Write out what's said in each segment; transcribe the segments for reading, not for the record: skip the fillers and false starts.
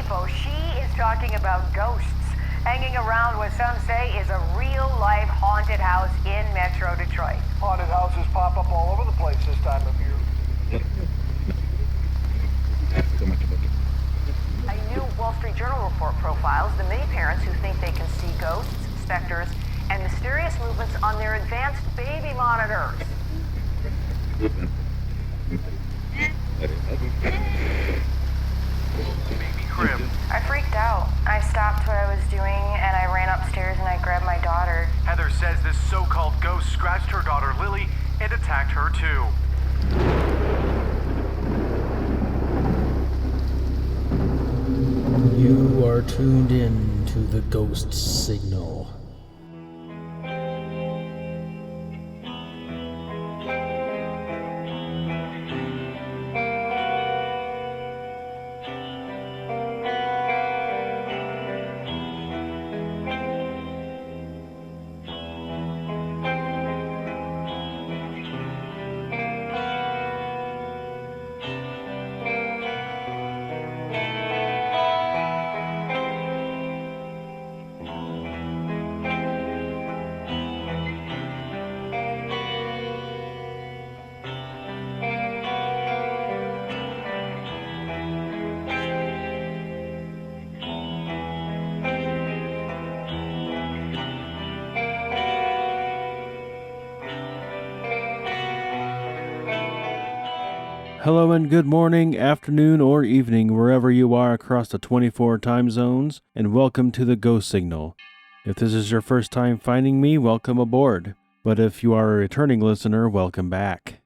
info. She is talking about ghosts hanging around what some say is a real-life haunted house in Metro Detroit. Haunted houses pop up all over the place this time of year. A new Wall Street Journal report profiles the many parents who think they can see ghosts, specters, and mysterious movements on their advanced baby monitors. Baby crib. I freaked out. I stopped what I was doing and I ran upstairs and I grabbed my daughter. Heather says this so-called ghost scratched her daughter Lily and attacked her too. You are tuned in to the Ghost Signal. Hello and good morning, afternoon, or evening, wherever you are across the 24 time zones, and welcome to the Ghost Signal. If this is your first time finding me, welcome aboard. But if you are a returning listener, welcome back.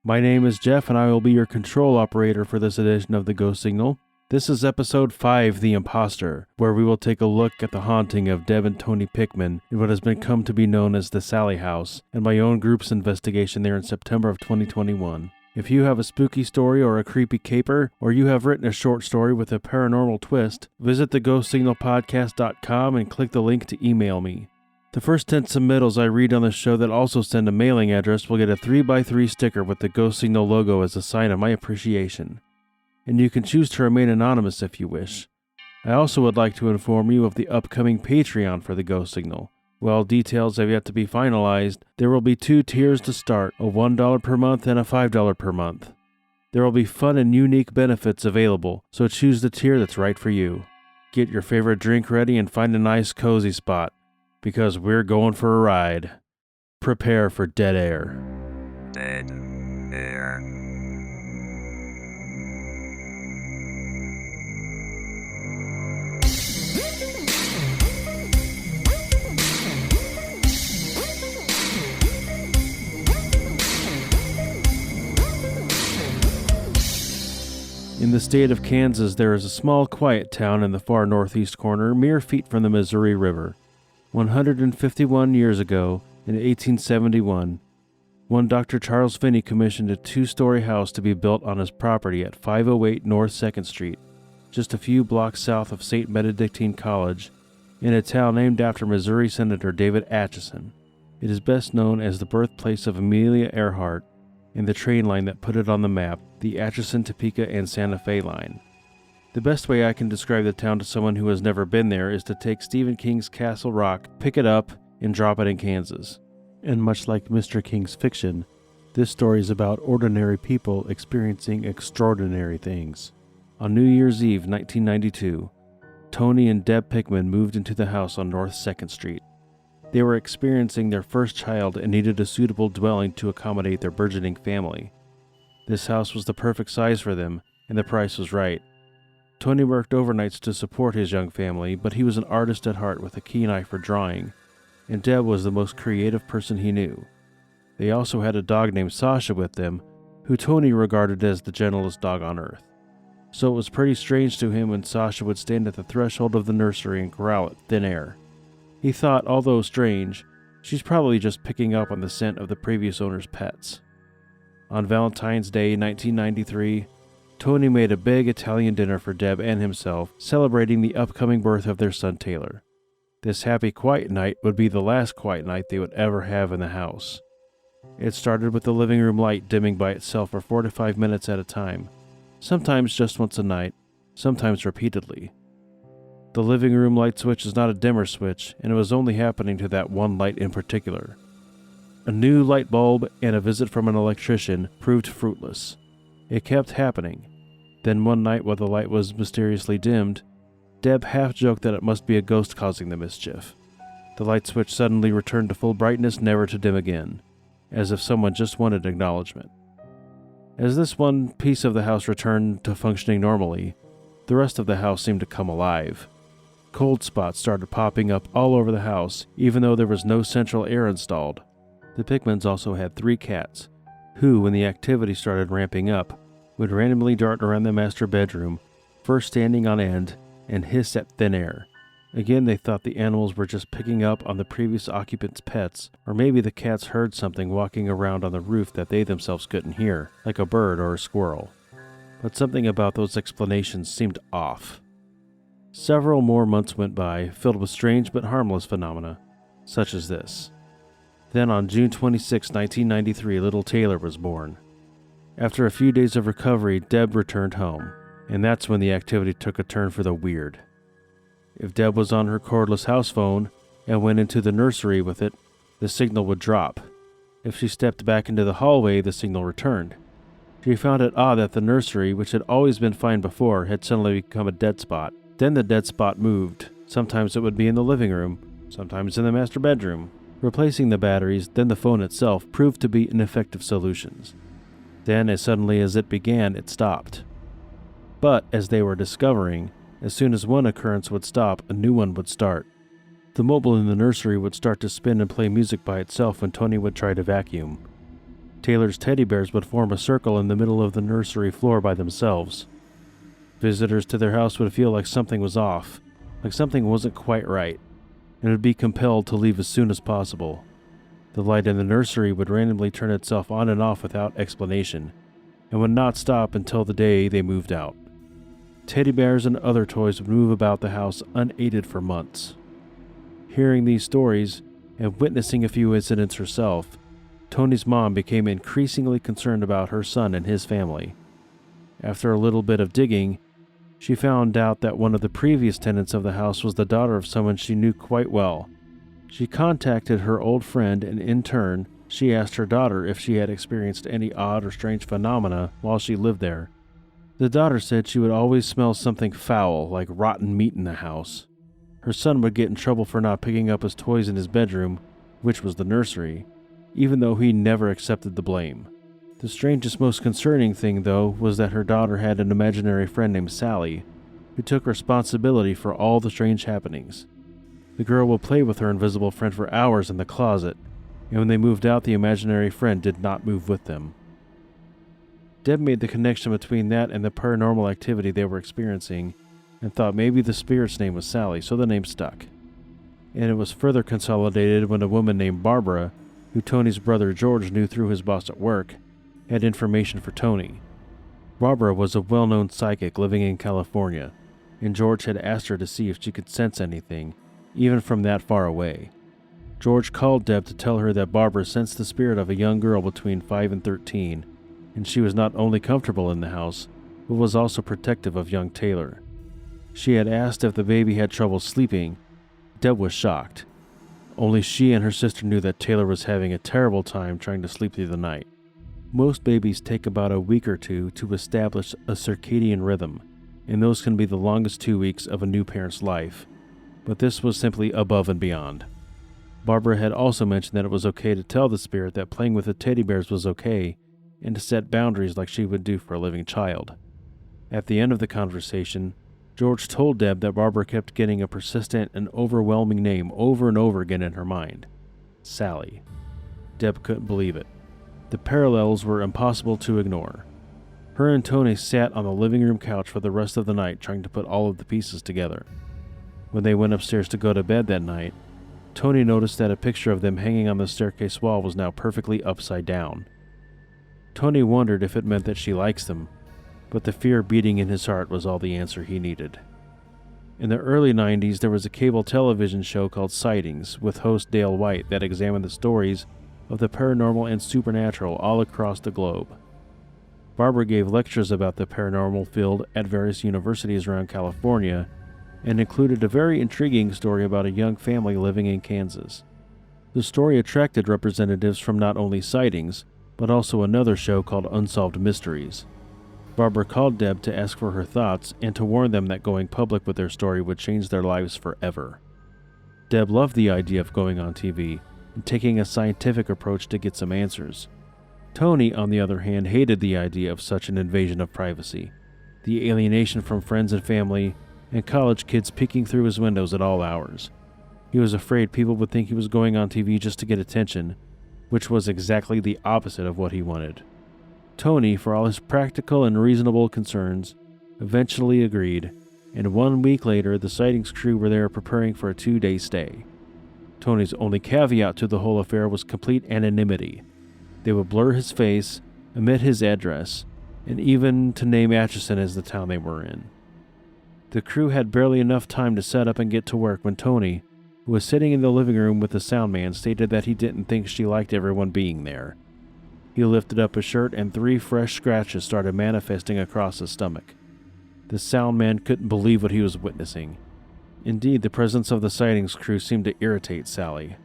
My name is Jeff, and I will be your control operator for this edition of the Ghost Signal. This is episode 5, The Imposter, where we will take a look at the haunting of Deb and Tony Pickman in what has been come to be known as the Sallie House, and my own group's investigation there in September of 2021. If you have a spooky story or a creepy caper, or you have written a short story with a paranormal twist, visit theghostsignalpodcast.com and click the link to email me. The first 10 submittals I read on the show that also send a mailing address will get a 3x3 sticker with the Ghost Signal logo as a sign of my appreciation. And you can choose to remain anonymous if you wish. I also would like to inform you of the upcoming Patreon for the Ghost Signal. While details have yet to be finalized, there will be 2 tiers to start, a $1 per month and a $5 per month. There will be fun and unique benefits available, so choose the tier that's right for you. Get your favorite drink ready and find a nice cozy spot, because we're going for a ride. Prepare for dead air. Dead air. In the state of Kansas, there is a small, quiet town in the far northeast corner, mere feet from the Missouri River. 151 years ago, in 1871, one Dr. Charles Finney commissioned a 2-story house to be built on his property at 508 North 2nd Street, just a few blocks south of St. Benedictine College, in a town named after Missouri Senator David Atchison. It is best known as the birthplace of Amelia Earhart, and the train line that put it on the map, the Atchison, Topeka, and Santa Fe line. The best way I can describe the town to someone who has never been there is to take Stephen King's Castle Rock, pick it up, and drop it in Kansas. And much like Mr. King's fiction, this story is about ordinary people experiencing extraordinary things. On New Year's Eve, 1992, Tony and Deb Pickman moved into the house on North 2nd Street. They were experiencing their first child and needed a suitable dwelling to accommodate their burgeoning family. This house was the perfect size for them, and the price was right. Tony worked overnights to support his young family, but he was an artist at heart with a keen eye for drawing, and Deb was the most creative person he knew. They also had a dog named Sasha with them, who Tony regarded as the gentlest dog on earth. So it was pretty strange to him when Sasha would stand at the threshold of the nursery and growl at thin air. He thought, although strange, she's probably just picking up on the scent of the previous owner's pets. On Valentine's Day 1993, Tony made a big Italian dinner for Deb and himself, celebrating the upcoming birth of their son Taylor. This happy quiet night would be the last quiet night they would ever have in the house. It started with the living room light dimming by itself for 4 to 5 minutes at a time, sometimes just once a night, sometimes repeatedly. The living room light switch is not a dimmer switch, and it was only happening to that one light in particular. A new light bulb and a visit from an electrician proved fruitless. It kept happening. Then one night while the light was mysteriously dimmed, Deb half-joked that it must be a ghost causing the mischief. The light switch suddenly returned to full brightness, never to dim again, as if someone just wanted acknowledgement. As this one piece of the house returned to functioning normally, the rest of the house seemed to come alive. Cold spots started popping up all over the house, even though there was no central air installed. The Pickmans also had 3 cats, who, when the activity started ramping up, would randomly dart around the master bedroom, first standing on end, and hiss at thin air. Again, they thought the animals were just picking up on the previous occupant's pets, or maybe the cats heard something walking around on the roof that they themselves couldn't hear, like a bird or a squirrel. But something about those explanations seemed off. Several more months went by, filled with strange but harmless phenomena, such as this. Then on June 26, 1993, little Taylor was born. After a few days of recovery, Deb returned home, and that's when the activity took a turn for the weird. If Deb was on her cordless house phone and went into the nursery with it, the signal would drop. If she stepped back into the hallway, the signal returned. She found it odd that the nursery, which had always been fine before, had suddenly become a dead spot. Then the dead spot moved. Sometimes it would be in the living room, sometimes in the master bedroom. Replacing the batteries, then the phone itself, proved to be ineffective solutions. Then, as suddenly as it began, it stopped. But, as they were discovering, as soon as one occurrence would stop, a new one would start. The mobile in the nursery would start to spin and play music by itself when Tony would try to vacuum. Taylor's teddy bears would form a circle in the middle of the nursery floor by themselves. Visitors to their house would feel like something was off, like something wasn't quite right, and would be compelled to leave as soon as possible. The light in the nursery would randomly turn itself on and off without explanation, and would not stop until the day they moved out. Teddy bears and other toys would move about the house unaided for months. Hearing these stories, and witnessing a few incidents herself, Tony's mom became increasingly concerned about her son and his family. After a little bit of digging, she found out that one of the previous tenants of the house was the daughter of someone she knew quite well. She contacted her old friend, and in turn, she asked her daughter if she had experienced any odd or strange phenomena while she lived there. The daughter said she would always smell something foul, like rotten meat in the house. Her son would get in trouble for not picking up his toys in his bedroom, which was the nursery, even though he never accepted the blame. The strangest, most concerning thing, though, was that her daughter had an imaginary friend named Sallie, who took responsibility for all the strange happenings. The girl would play with her invisible friend for hours in the closet, and when they moved out, the imaginary friend did not move with them. Deb made the connection between that and the paranormal activity they were experiencing, and thought maybe the spirit's name was Sallie, so the name stuck. And it was further consolidated when a woman named Barbara, who Tony's brother George knew through his boss at work, had information for Tony. Barbara was a well-known psychic living in California, and George had asked her to see if she could sense anything, even from that far away. George called Deb to tell her that Barbara sensed the spirit of a young girl between 5 and 13, and she was not only comfortable in the house, but was also protective of young Taylor. She had asked if the baby had trouble sleeping. Deb was shocked. Only she and her sister knew that Taylor was having a terrible time trying to sleep through the night. Most babies take about a week or two to establish a circadian rhythm, and those can be the longest 2 weeks of a new parent's life. But this was simply above and beyond. Barbara had also mentioned that it was okay to tell the spirit that playing with the teddy bears was okay, and to set boundaries like she would do for a living child. At the end of the conversation, George told Deb that Barbara kept getting a persistent and overwhelming name over and over again in her mind: Sallie. Deb couldn't believe it. The parallels were impossible to ignore. Her and Tony sat on the living room couch for the rest of the night trying to put all of the pieces together. When they went upstairs to go to bed that night, Tony noticed that a picture of them hanging on the staircase wall was now perfectly upside down. Tony wondered if it meant that she likes them, but the fear beating in his heart was all the answer he needed. In the early 90s, there was a cable television show called Sightings with host Dale White that examined the stories of the paranormal and supernatural all across the globe. Barbara gave lectures about the paranormal field at various universities around California and included a very intriguing story about a young family living in Kansas. The story attracted representatives from not only sightings, but also another show called Unsolved Mysteries. Barbara called Deb to ask for her thoughts and to warn them that going public with their story would change their lives forever. Deb loved the idea of going on TV and taking a scientific approach to get some answers. Tony, on the other hand, hated the idea of such an invasion of privacy, the alienation from friends and family, and college kids peeking through his windows at all hours. He was afraid people would think he was going on TV just to get attention, which was exactly the opposite of what he wanted. Tony, for all his practical and reasonable concerns, eventually agreed, and 1 week later the sightings crew were there preparing for a 2-day stay. Tony's only caveat to the whole affair was complete anonymity. They would blur his face, omit his address, and even to name Atchison as the town they were in. The crew had barely enough time to set up and get to work when Tony, who was sitting in the living room with the sound man, stated that he didn't think she liked everyone being there. He lifted up his shirt and 3 fresh scratches started manifesting across his stomach. The sound man couldn't believe what he was witnessing. Indeed, the presence of the sightings crew seemed to irritate Sallie.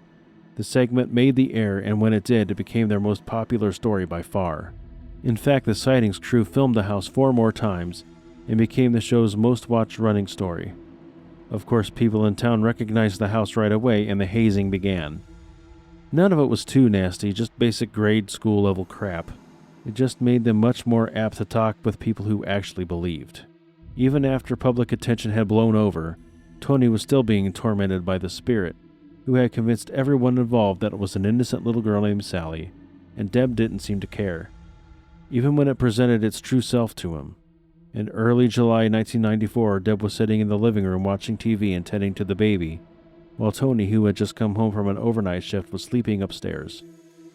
The segment made the air, and when it did, it became their most popular story by far. In fact, the sightings crew filmed the house 4 more times and became the show's most watched running story. Of course, people in town recognized the house right away and the hazing began. None of it was too nasty, just basic grade school level crap. It just made them much more apt to talk with people who actually believed. Even after public attention had blown over, Tony was still being tormented by the spirit, who had convinced everyone involved that it was an innocent little girl named Sallie, and Deb didn't seem to care, even when it presented its true self to him. In early July 1994, Deb was sitting in the living room watching TV and tending to the baby, while Tony, who had just come home from an overnight shift, was sleeping upstairs.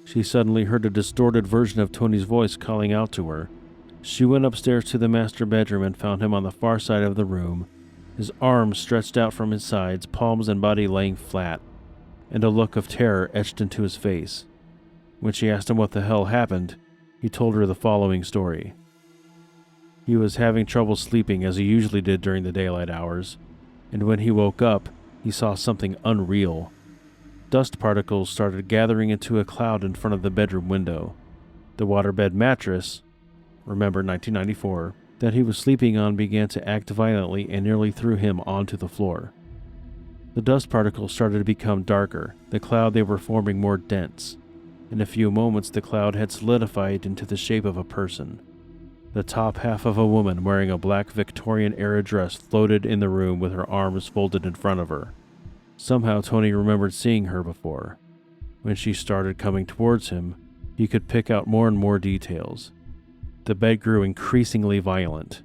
She suddenly heard a distorted version of Tony's voice calling out to her. She went upstairs to the master bedroom and found him on the far side of the room, his arms stretched out from his sides, palms and body laying flat, and a look of terror etched into his face. When she asked him what the hell happened, he told her the following story. He was having trouble sleeping as he usually did during the daylight hours, and when he woke up, he saw something unreal. Dust particles started gathering into a cloud in front of the bedroom window. The waterbed mattress, remember 1994, that he was sleeping on began to act violently and nearly threw him onto the floor. The dust particles started to become darker, the cloud they were forming more dense. In a few moments, the cloud had solidified into the shape of a person. The top half of a woman wearing a black Victorian-era dress floated in the room with her arms folded in front of her. Somehow Tony remembered seeing her before. When she started coming towards him, he could pick out more and more details. The bed grew increasingly violent.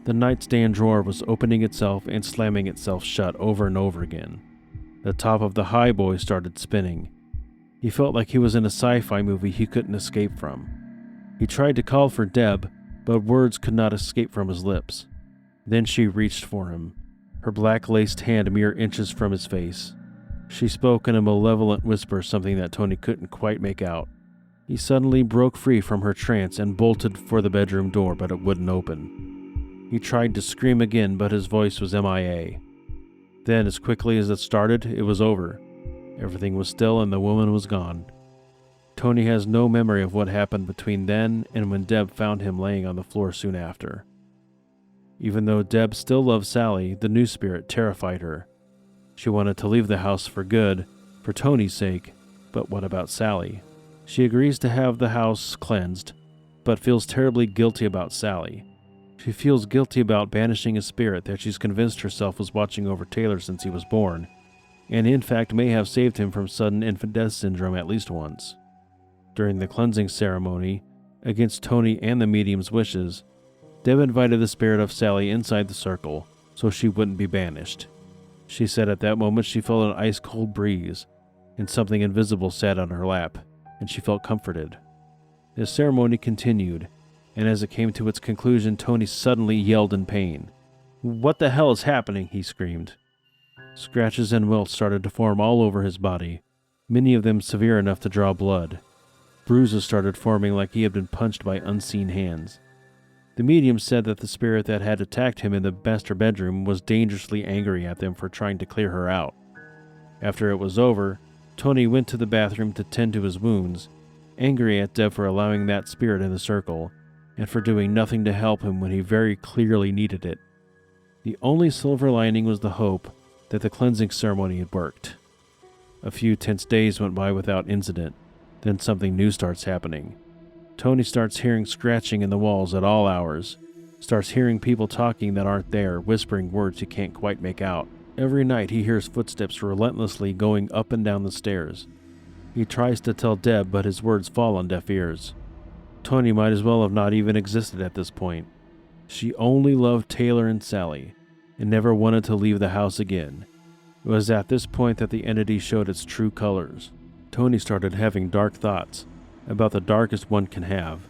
The nightstand drawer was opening itself and slamming itself shut over and over again. The top of the highboy started spinning. He felt like he was in a sci-fi movie he couldn't escape from. He tried to call for Deb, but words could not escape from his lips. Then she reached for him, her black-laced hand mere inches from his face. She spoke in a malevolent whisper, something that Tony couldn't quite make out. He suddenly broke free from her trance and bolted for the bedroom door, but it wouldn't open. He tried to scream again, but his voice was MIA. Then, as quickly as it started, it was over. Everything was still and the woman was gone. Tony has no memory of what happened between then and when Deb found him laying on the floor soon after. Even though Deb still loved Sallie, the new spirit terrified her. She wanted to leave the house for good, for Tony's sake, but what about Sallie? She agrees to have the house cleansed, but feels terribly guilty about Sallie. She feels guilty about banishing a spirit that she's convinced herself was watching over Taylor since he was born, and in fact may have saved him from sudden infant death syndrome at least once. During the cleansing ceremony, against Tony and the medium's wishes, Deb invited the spirit of Sallie inside the circle so she wouldn't be banished. She said at that moment she felt an ice-cold breeze, and something invisible sat on her lap, and she felt comforted. The ceremony continued, and as it came to its conclusion, Tony suddenly yelled in pain. "What the hell is happening?" he screamed. Scratches and welts started to form all over his body, many of them severe enough to draw blood. Bruises started forming like he had been punched by unseen hands. The medium said that the spirit that had attacked him in the master bedroom was dangerously angry at them for trying to clear her out. After it was over, Tony went to the bathroom to tend to his wounds, angry at Deb for allowing that spirit in the circle, and for doing nothing to help him when he very clearly needed it. The only silver lining was the hope that the cleansing ceremony had worked. A few tense days went by without incident, then something new starts happening. Tony starts hearing scratching in the walls at all hours, starts hearing people talking that aren't there, whispering words he can't quite make out. Every night he hears footsteps relentlessly going up and down the stairs. He tries to tell Deb, but his words fall on deaf ears. Tony might as well have not even existed at this point. She only loved Taylor and Sallie, and never wanted to leave the house again. It was at this point that the entity showed its true colors. Tony started having dark thoughts, about the darkest one can have.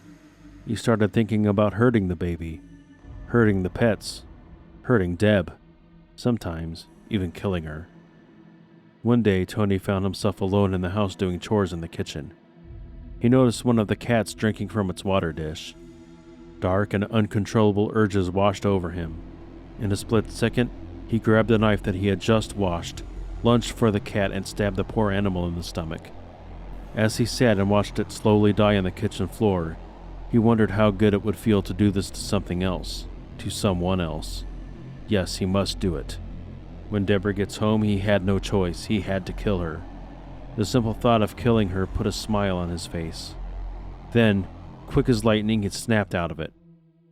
He started thinking about hurting the baby, hurting the pets, hurting Deb, sometimes even killing her. One day, Tony found himself alone in the house doing chores in the kitchen. He noticed one of the cats drinking from its water dish. Dark and uncontrollable urges washed over him. In a split second, he grabbed the knife that he had just washed, lunged for the cat, and stabbed the poor animal in the stomach. As he sat and watched it slowly die on the kitchen floor, he wondered how good it would feel to do this to something else, to someone else. Yes, he must do it. When Deborah gets home, he had no choice. He had to kill her. The simple thought of killing her put a smile on his face. Then, quick as lightning, he snapped out of it.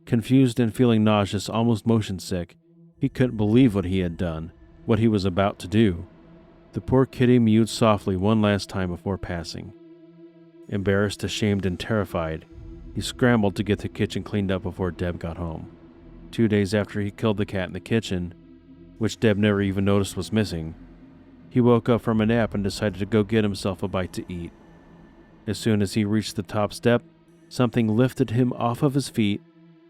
Confused and feeling nauseous, almost motion sick, he couldn't believe what he had done, what he was about to do. The poor kitty mewed softly one last time before passing. Embarrassed, ashamed, and terrified, he scrambled to get the kitchen cleaned up before Deb got home. 2 days after he killed the cat in the kitchen, which Deb never even noticed was missing, he woke up from a nap and decided to go get himself a bite to eat. As soon as he reached the top step, something lifted him off of his feet,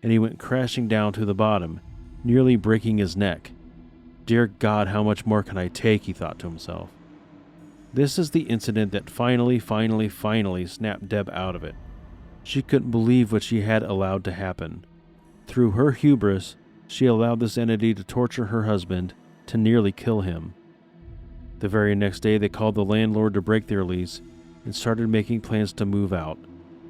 and he went crashing down to the bottom, nearly breaking his neck. Dear God, how much more can I take, he thought to himself. This is the incident that finally snapped Deb out of it. She couldn't believe what she had allowed to happen. Through her hubris, she allowed this entity to torture her husband, to nearly kill him. The very next day, they called the landlord to break their lease and started making plans to move out.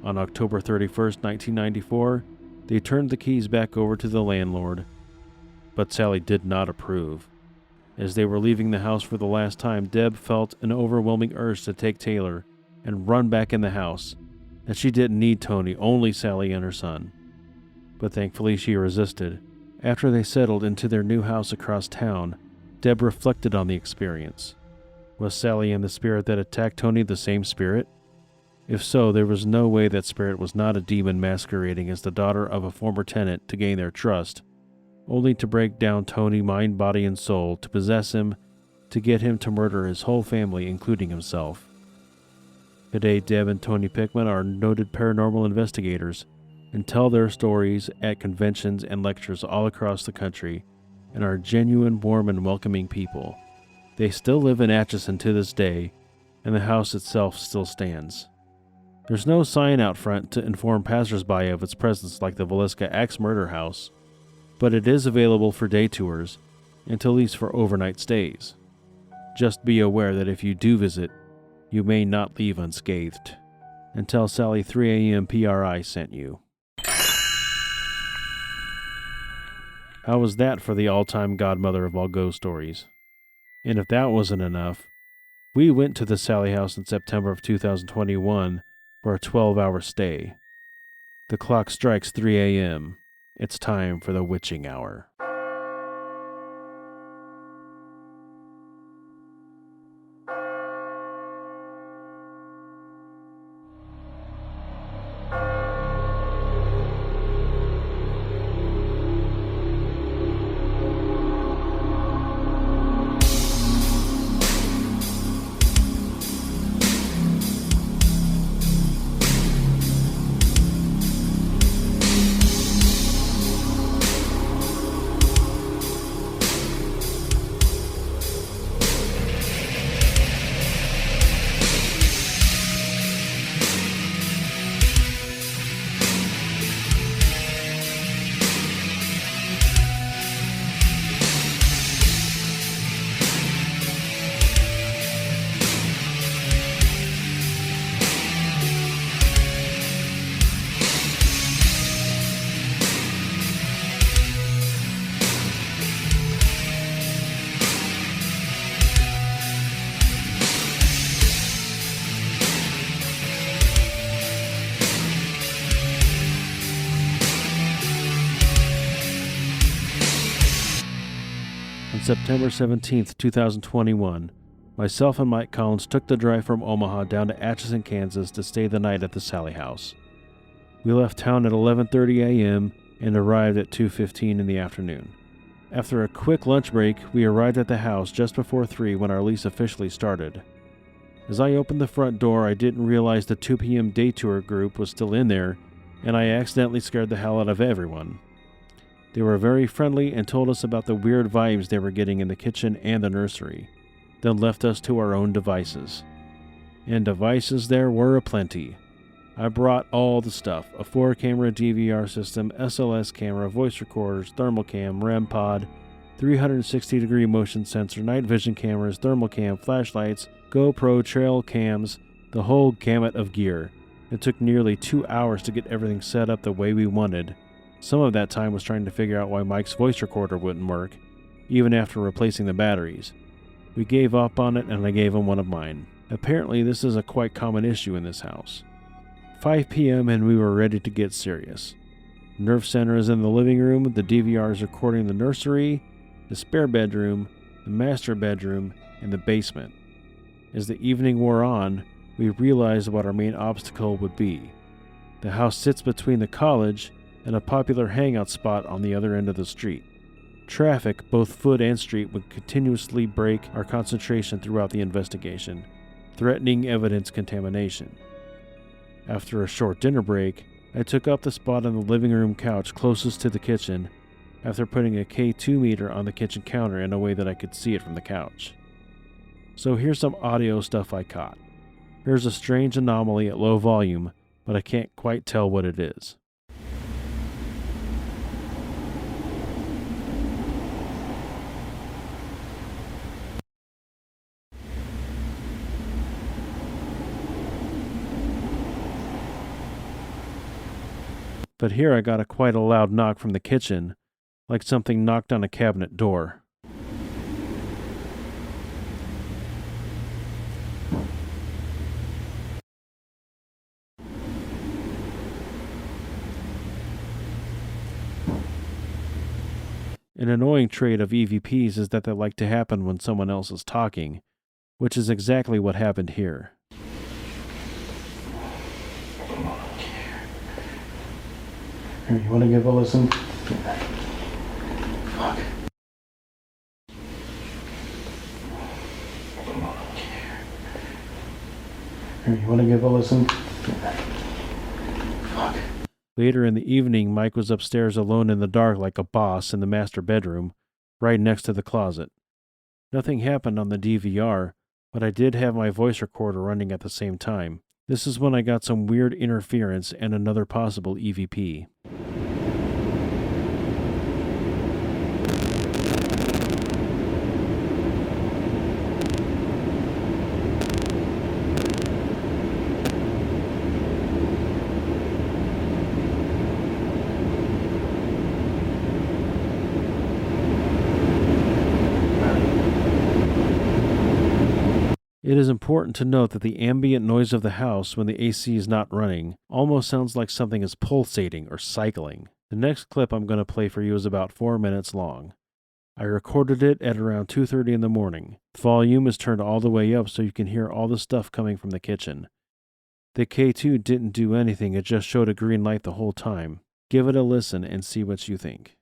On October 31st, 1994, they turned the keys back over to the landlord. But Sallie did not approve. As they were leaving the house for the last time, Deb felt an overwhelming urge to take Taylor and run back in the house, that she didn't need Tony, only Sallie and her son. But thankfully she resisted. After they settled into their new house across town, Deb reflected on the experience. Was Sallie and the spirit that attacked Tony the same spirit? If so, there was no way that spirit was not a demon masquerading as the daughter of a former tenant to gain their trust, only to break down Tony mind, body, and soul, to possess him, to get him to murder his whole family, including himself. Today, Deb and Tony Pickman are noted paranormal investigators and tell their stories at conventions and lectures all across the country, and are genuine, warm, and welcoming people. They still live in Atchison to this day, and the house itself still stands. There's no sign out front to inform passersby of its presence like the Villisca Axe Murder House, but it is available for day tours and to lease for overnight stays. Just be aware that if you do visit, you may not leave unscathed. And tell Sallie 3 a.m. PRI sent you. How was that for the all-time godmother of all ghost stories? And if that wasn't enough, we went to the Sallie house in September of 2021 for a 12-hour stay. The clock strikes 3 a.m. It's time for the witching hour. September 17th, 2021, myself and Mike Collins took the drive from Omaha down to Atchison, Kansas to stay the night at the Sallie house. We left town at 11:30 a.m. and arrived at 2:15 in the afternoon. After a quick lunch break, we arrived at the house just before 3 when our lease officially started. As I opened the front door, I didn't realize the 2 p.m. day tour group was still in there, and I accidentally scared the hell out of everyone. They were very friendly and told us about the weird vibes they were getting in the kitchen and the nursery, then left us to our own devices. And devices there were aplenty. I brought all the stuff: a 4-camera DVR system, SLS camera, voice recorders, thermal cam, REM pod, 360-degree motion sensor, night vision cameras, thermal cam, flashlights, GoPro, trail cams, the whole gamut of gear. It took nearly 2 hours to get everything set up the way we wanted. Some of that time was trying to figure out why Mike's voice recorder wouldn't work, even after replacing the batteries. We gave up on it and I gave him one of mine. Apparently this is a quite common issue in this house. 5 p.m. and we were ready to get serious. Nerve center is in the living room, the DVR is recording the nursery, the spare bedroom, the master bedroom, and the basement. As the evening wore on, we realized what our main obstacle would be. The house sits between the college and a popular hangout spot on the other end of the street. Traffic, both foot and street, would continuously break our concentration throughout the investigation, threatening evidence contamination. After a short dinner break, I took up the spot on the living room couch closest to the kitchen after putting a K2 meter on the kitchen counter in a way that I could see it from the couch. So here's some audio stuff I caught. Here's a strange anomaly at low volume, but I can't quite tell what it is. But here I got quite a loud knock from the kitchen, like something knocked on a cabinet door. An annoying trait of EVPs is that they like to happen when someone else is talking, which is exactly what happened here. Here, you want to give a listen? Fuck. Here, you want to give a listen? Fuck. Later in the evening, Mike was upstairs alone in the dark like a boss in the master bedroom, right next to the closet. Nothing happened on the DVR, but I did have my voice recorder running at the same time. This is when I got some weird interference and another possible EVP. It is important to note that the ambient noise of the house when the AC is not running almost sounds like something is pulsating or cycling. The next clip I'm going to play for you is about 4 minutes long. I recorded it at around 2:30 in the morning. The volume is turned all the way up so you can hear all the stuff coming from the kitchen. The K2 didn't do anything, it just showed a green light the whole time. Give it a listen and see what you think.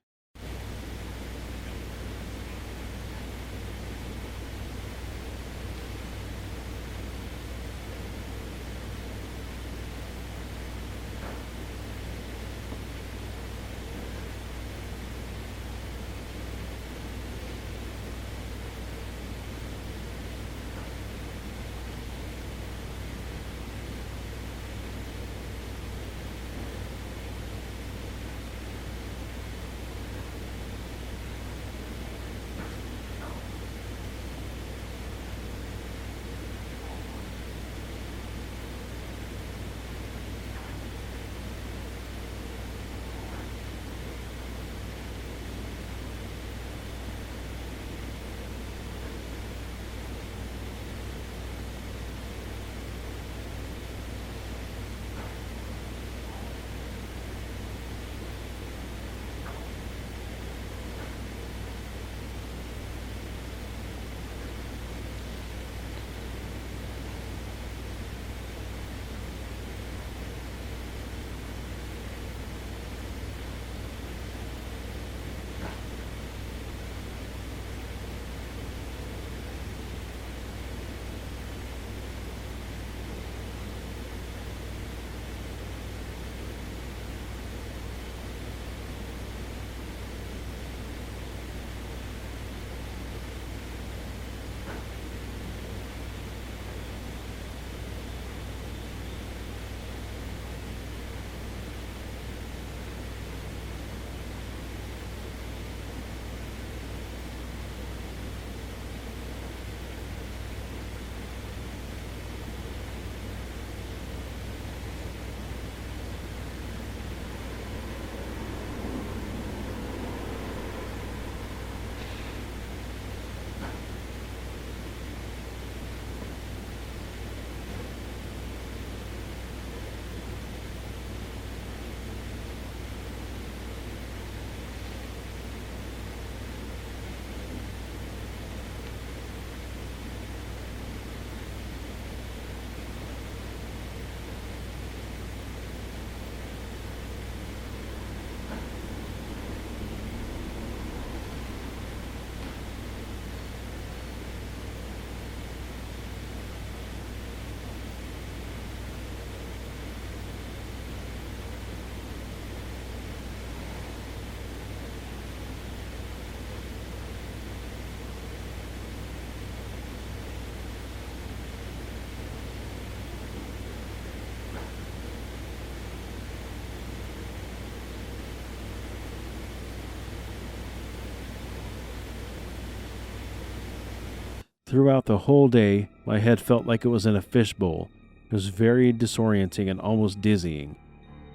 Throughout the whole day, my head felt like it was in a fishbowl. It was very disorienting and almost dizzying.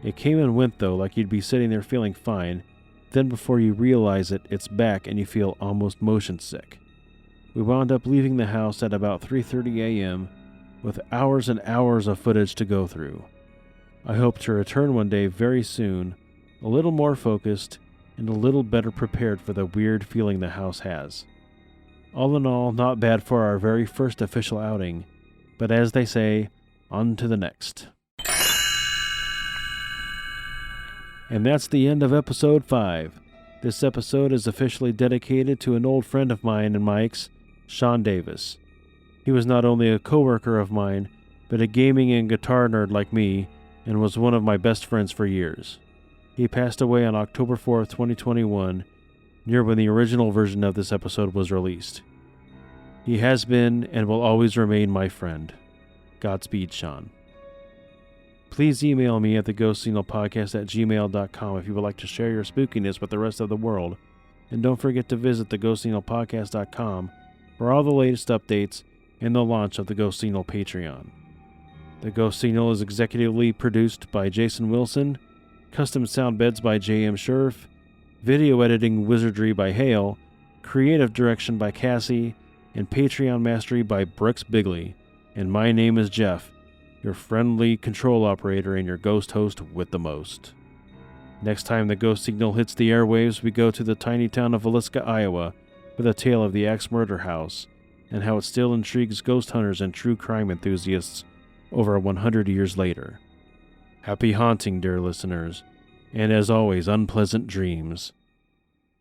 It came and went though, like you'd be sitting there feeling fine, then before you realize it, it's back and you feel almost motion sick. We wound up leaving the house at about 3:30 a.m. with hours and hours of footage to go through. I hope to return one day very soon, a little more focused and a little better prepared for the weird feeling the house has. All in all, not bad for our very first official outing, but as they say, on to the next. And that's the end of episode 5. This episode is officially dedicated to an old friend of mine and Mike's, Sean Davis. He was not only a coworker of mine, but a gaming and guitar nerd like me, and was one of my best friends for years. He passed away on October 4th, 2021, near when the original version of this episode was released. He has been and will always remain my friend. Godspeed, Sean. Please email me at theghost@gmail.com if you would like to share your spookiness with the rest of the world, and don't forget to visit theghost@podcast.com for all the latest updates and the launch of the Ghost Signal Patreon. The Ghost Signal is executively produced by Jason Wilson, custom sound beds by J.M. Scherf, video editing wizardry by Hale, creative direction by Cassie, and Patreon mastery by Brooks Bigley. And my name is Jeff, your friendly control operator and your ghost host with the most. Next time the Ghost Signal hits the airwaves, we go to the tiny town of Villisca, Iowa, for the tale of the Axe Murder House, and how it still intrigues ghost hunters and true crime enthusiasts over 100 years later. Happy haunting, dear listeners, and as always, unpleasant dreams.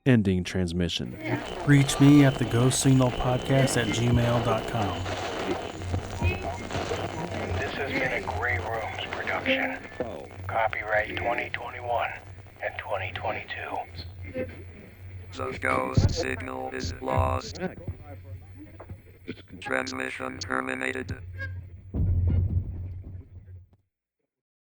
Ending transmission. Reach me at theghost@gmail.com. This has been a Grey Rooms production. Copyright 2021 and 2022. The ghost signal is lost. Transmission terminated.